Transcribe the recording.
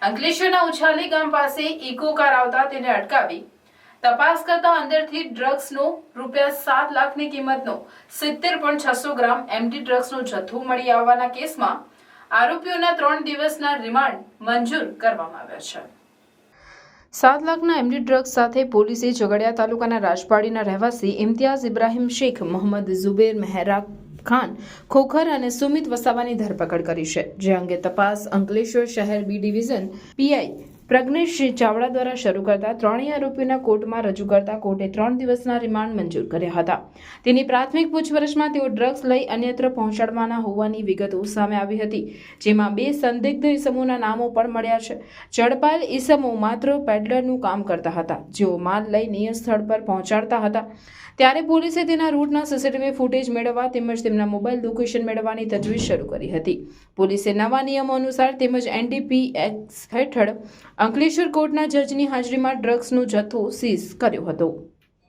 અંકલેશ્વરના ઉછાલી ગામ પાસે ઇકો કાર આવતા તેને અટકાવી તપાસ કરતા અંદરથી ડ્રગ્સનો ₹7 લાખની કિંમતનો 70.600 ગ્રામ એમડી ડ્રગ્સનો જથ્થો મળી આવવાના કેસમાં આરોપીઓના 3 દિવસના રિમાન્ડ મંજૂર કરવામાં આવ્યા છે। 7 લાખના એમડી ડ્રગ્સ સાથે પોલીસે ઝઘડિયા તાલુકાના રાજપાડીના રહેવાસી ઇમ્તિયાઝ ઇબ્રાહિમ શેખ, મોહમ્મદ ઝુબેર મેહરા ખાન ખોખર અને સુમિત વસાવાની ધરપકડ કરી છે, જે અંગે તપાસ અંકલેશ્વર શહેર B division PI Pragnesh Chavda દ્વારા શરૂ કરતા ત્રણેય આરોપીઓના કોર્ટમાં રજૂ કરતા કોર્ટે 3 દિવસના રિમાન્ડ મંજૂર કર્યા હતા। તેની પ્રાથમિક પૂછપરછમાં તેઓ ડ્રગ્સ લઈ અન્યત્ર પહોંચાડવાના હોવાની વિગતો સામે આવી હતી, જેમાં 2 સંદિગ્ધ ઇસમોના નામો પણ મળ્યા છે। ઝડપાયેલ ઇસમો માત્ર પેડલરનું કામ કરતા હતા, જેઓ માલ લઈ નિયત સ્થળ પર પહોંચાડતા હતા। ત્યારે પોલીસે તેના રૂટના સીસીટીવી ફૂટેજ મેળવવા તેમજ તેમના મોબાઈલ લોકેશન મેળવવાની તજવીજ શરૂ કરી હતી। પોલીસે નવા નિયમો અનુસાર તેમજ એનડીપીએસ હેઠળ અંકલેશ્વર કોર્ટના જજની હાજરીમાં ડ્રગ્સનો જથ્થો સીઝ કર્યો હતો।